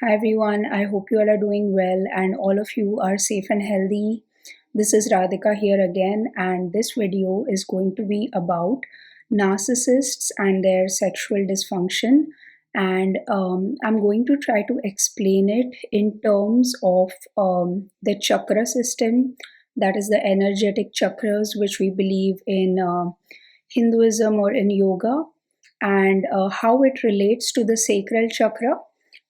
Hi everyone, I hope you all are doing well and all of you are safe and healthy. This is Radhika here again, and this video is going to be about narcissists and their sexual dysfunction. And I'm going to try to explain it in terms of the chakra system, that is, the energetic chakras, which we believe in Hinduism or in yoga, and how it relates to the sacral chakra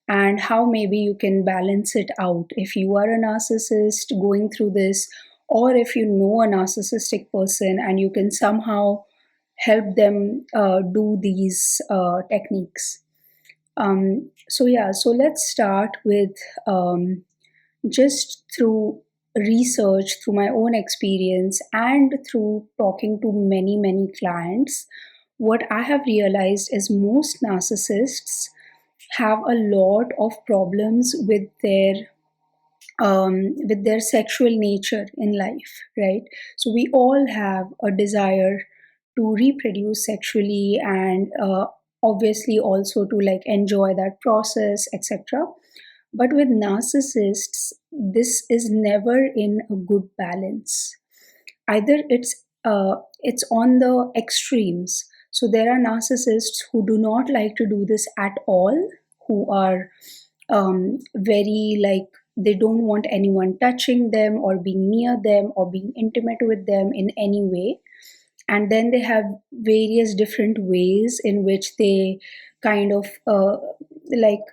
and how maybe you can balance it out if you are a narcissist going through this, or if you know a narcissistic person and you can somehow help them do these techniques. So let's start with just through research, through my own experience, and through talking to many clients. What I have realized is most narcissists have a lot of problems with their sexual nature in life, right? So we all have a desire to reproduce sexually and obviously also to like enjoy that process, etc. But with narcissists, this is never in a good balance. Either it's on the extremes. So there are narcissists who do not like to do this at all, who are very like they don't want anyone touching them or being near them or being intimate with them in any way. And then they have various different ways in which they kind of like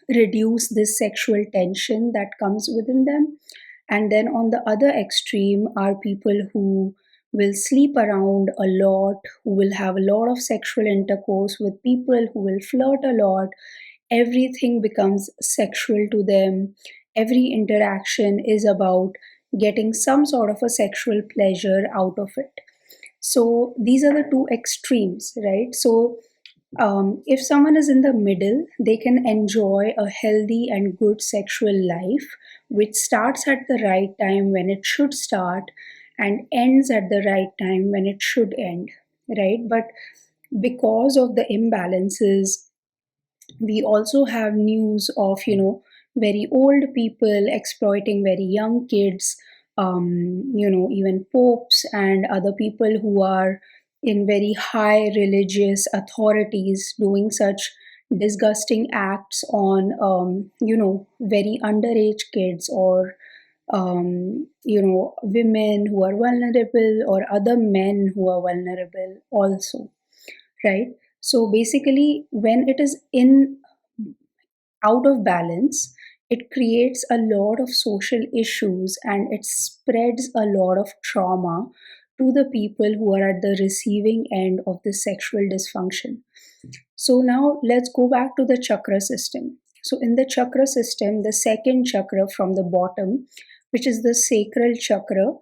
reduce this sexual tension that comes within them. And then on the other extreme are people who will sleep around a lot, who will have a lot of sexual intercourse with people, who will flirt a lot. Everything becomes sexual to them. Every interaction is about getting some sort of a sexual pleasure out of it. So these are the two extremes, right? So if someone is in the middle, they can enjoy a healthy and good sexual life, which starts at the right time when it should start and ends at the right time when it should end, right? But because of the imbalances, we also have news of, very old people exploiting very young kids, even popes and other people who are in very high religious authorities doing such disgusting acts on, very underage kids, or women who are vulnerable, or other men who are vulnerable also, right? So basically, when it is in out of balance, it creates a lot of social issues and it spreads a lot of trauma to the people who are at the receiving end of the sexual dysfunction. So now let's go back to the chakra system. So in the chakra system, the second chakra from the bottom, which is the sacral chakra,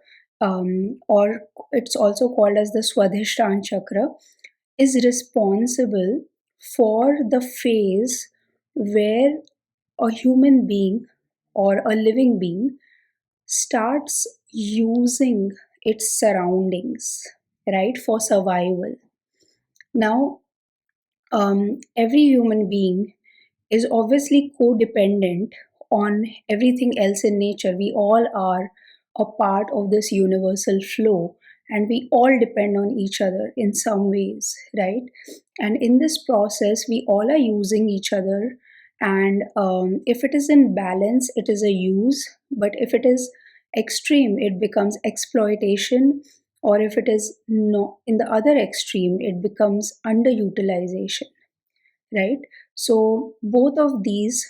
or it's also called as the Swadhisthana chakra, is responsible for the phase where a human being or a living being starts using its surroundings, right, for survival. Now, every human being is obviously codependent on everything else in nature. We all are a part of this universal flow and we all depend on each other in some ways, right? And in this process, we all are using each other. And if it is in balance, it is a use. But if it is extreme, it becomes exploitation. Or if it is no, in the other extreme, it becomes underutilization, right? So both of these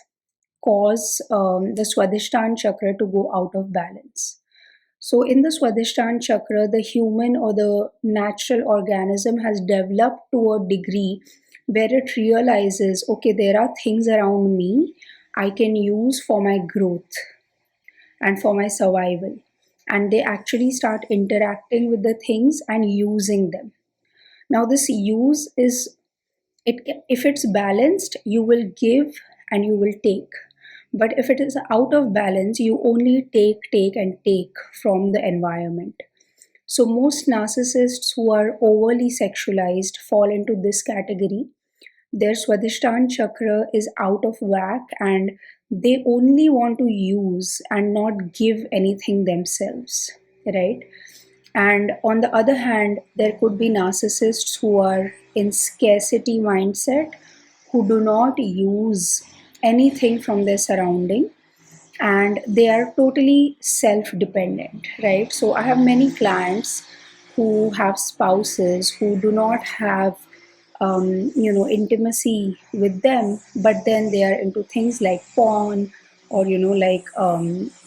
cause the Swadhisthana chakra to go out of balance. So in the Swadhisthana chakra, the human or the natural organism has developed to a degree where it realizes, okay, there are things around me I can use for my growth and for my survival. And they actually start interacting with the things and using them. Now, this use is if it's balanced, you will give and you will take. But if it is out of balance, you only take and take from the environment. So most narcissists who are overly sexualized fall into this category, their Swadhisthana chakra is out of whack, and they only want to use and not give anything themselves, right? And on the other hand, there could be narcissists who are in scarcity mindset, who do not use anything from their surrounding, and they are totally self dependent, right? So I have many clients who have spouses who do not have intimacy with them, but then they are into things like porn, or like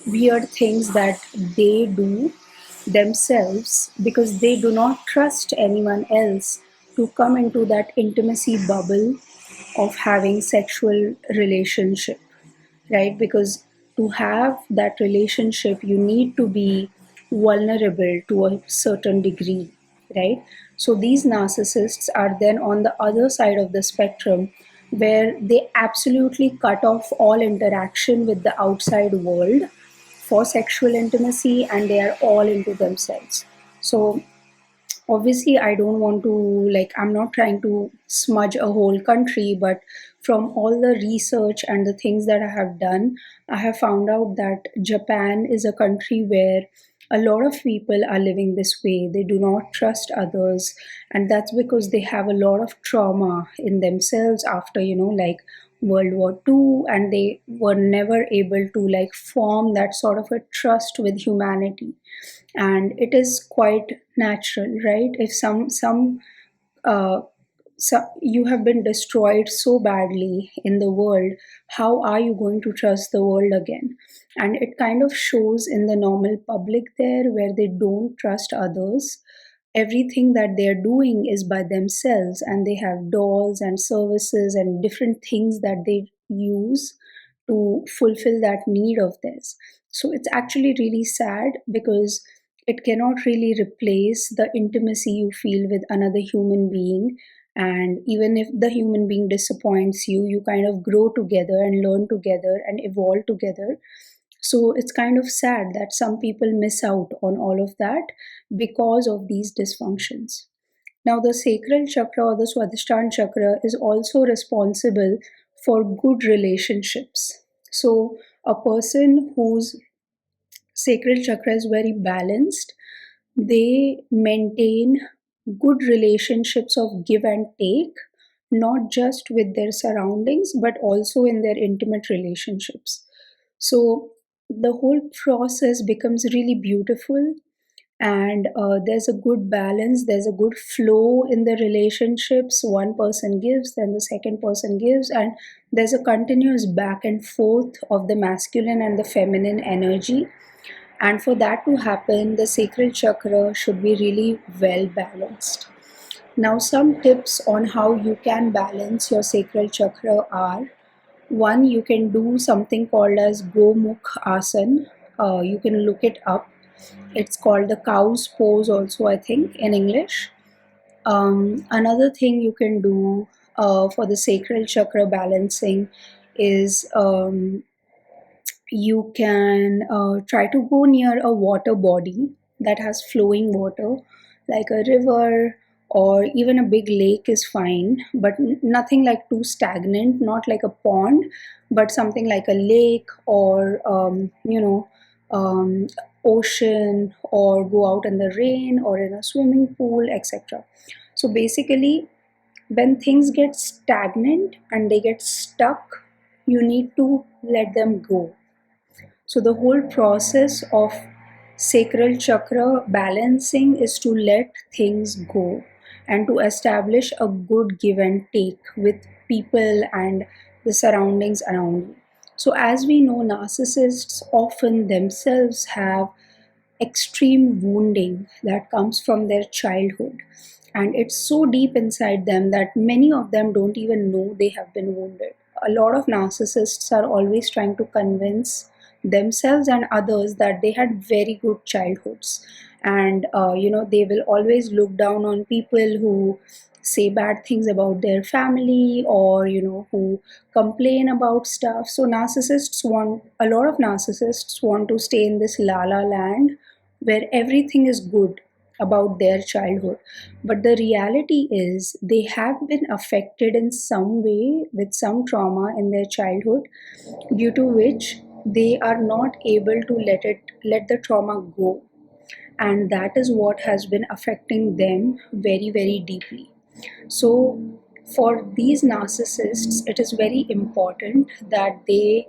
weird things that they do themselves, because they do not trust anyone else to come into that intimacy bubble of having sexual relationship, right? Because to have that relationship, you need to be vulnerable to a certain degree, right? So these narcissists are then on the other side of the spectrum, where they absolutely cut off all interaction with the outside world for sexual intimacy, and they are all into themselves. So obviously, I don't want to, like, I'm not trying to smudge a whole country, but from all the research and the things that I have done, I have found out that Japan is a country where a lot of people are living this way. They do not trust others, and that's because they have a lot of trauma in themselves after, like World War II, and they were never able to like form that sort of a trust with humanity. And it is quite natural, right? If uh, you have been destroyed so badly in the world, how are you going to trust the world again? And it kind of shows in the normal public there, where they don't trust others. Everything that they're doing is by themselves, and they have dolls and services and different things that they use to fulfill that need of theirs. So it's actually really sad, because it cannot really replace the intimacy you feel with another human being. And even if the human being disappoints you, you kind of grow together and learn together and evolve together. So it's kind of sad that some people miss out on all of that because of these dysfunctions. Now, the sacral chakra or the Swadhisthana chakra is also responsible for good relationships. So, a person whose sacral chakra is very balanced, they maintain good relationships of give and take, not just with their surroundings, but also in their intimate relationships. So the whole process becomes really beautiful, and there's a good balance, there's a good flow in the relationships. One person gives, then the second person gives, and there's a continuous back and forth of the masculine and the feminine energy. And for that to happen, the sacral chakra should be really well balanced. Now, some tips on how you can balance your sacral chakra are: one, you can do something called as Gomukh Asan. You can look it up. It's called the cow's pose, also, I think, in English. Another thing you can do for the sacral chakra balancing is you can try to go near a water body that has flowing water, like a river or even a big lake is fine, but nothing like too stagnant, not like a pond, but something like a lake, or um, ocean, or go out in the rain or in a swimming pool, etc. So basically, when things get stagnant and they get stuck, you need to let them go. So, the whole process of sacral chakra balancing is to let things go and to establish a good give and take with people and the surroundings around you. So, as we know, narcissists often themselves have extreme wounding that comes from their childhood. And it's so deep inside them that many of them don't even know they have been wounded. A lot of narcissists are always trying to convince themselves and others that they had very good childhoods. And, they will always look down on people who say bad things about their family, or, who complain about stuff. So, a lot of narcissists want to stay in this la la land where everything is good, about their childhood, but the reality is they have been affected in some way with some trauma in their childhood, due to which they are not able to let the trauma go, and that is what has been affecting them very, very deeply. So for these narcissists, it is very important that they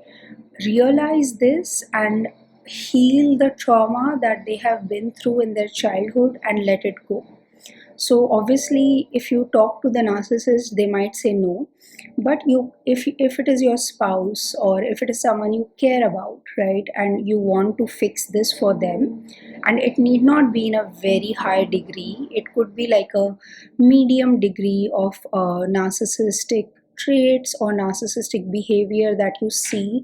realize this and heal the trauma that they have been through in their childhood and let it go. So obviously, if you talk to the narcissist, they might say no. But if it is your spouse or if it is someone you care about, right, and you want to fix this for them, and it need not be in a very high degree. It could be like a medium degree of narcissistic traits or narcissistic behavior that you see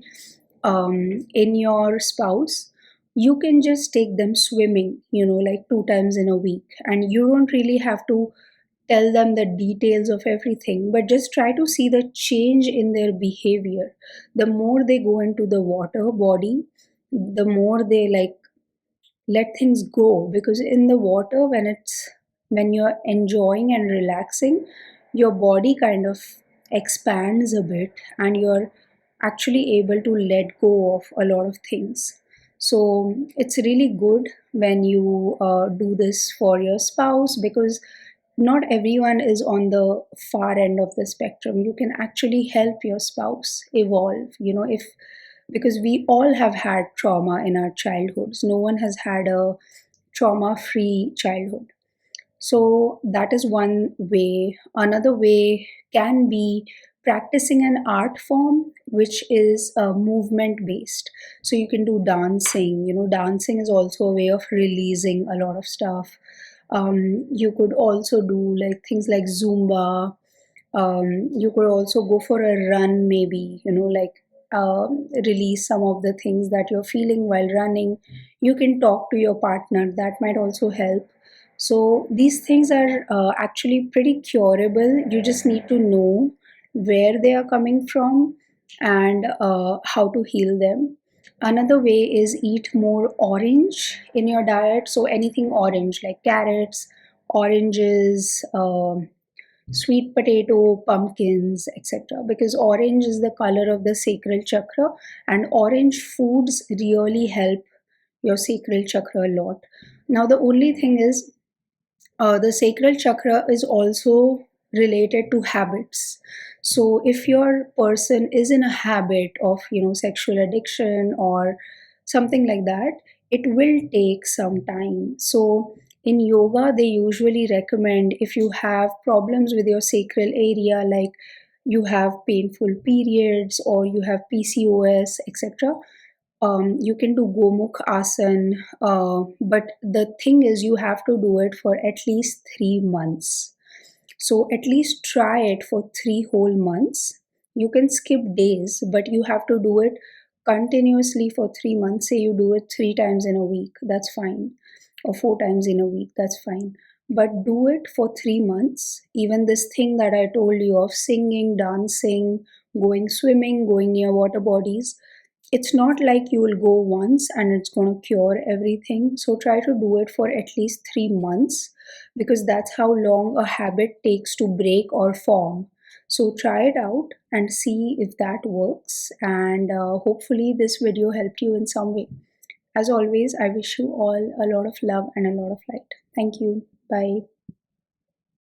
in your spouse. You can just take them swimming, like 2 times in a week, and you don't really have to tell them the details of everything, but just try to see the change in their behavior. The more they go into the water body, the more they like let things go, because in the water, when you're enjoying and relaxing, your body kind of expands a bit and you're actually able to let go of a lot of things. So it's really good when you do this for your spouse, because not everyone is on the far end of the spectrum. You can actually help your spouse evolve, if because we all have had trauma in our childhoods. No one has had a trauma free childhood. So that is one way. Another way can be practicing an art form which is movement based. So you can do dancing. Dancing is also a way of releasing a lot of stuff. You could also do like things like Zumba. You could also go for a run, maybe, like release some of the things that you're feeling while running. You can talk to your partner, that might also help. So these things are actually pretty curable. You just need to know where they are coming from and how to heal them. Another way is eat more orange in your diet. So anything orange like carrots, oranges, sweet potato, pumpkins, etc. Because orange is the color of the sacral chakra, and orange foods really help your sacral chakra a lot. Now, the only thing is, the sacral chakra is also related to habits. So if your person is in a habit of sexual addiction or something like that, it will take some time. So in yoga they usually recommend, if you have problems with your sacral area, like you have painful periods or you have PCOS, etc., you can do Gomukh Asan, but the thing is, you have to do it for at least 3 months. So at least try it for 3 whole months. You can skip days, but you have to do it continuously for 3 months. Say you do it 3 times in a week, that's fine, or 4 times in a week, that's fine. But do it for 3 months. Even this thing that I told you of singing, dancing, going swimming, going near water bodies, it's not like you will go once and it's going to cure everything. So try to do it for at least 3 months, because that's how long a habit takes to break or form. So try it out and see if that works. And hopefully, this video helped you in some way. As always, I wish you all a lot of love and a lot of light. Thank you. Bye.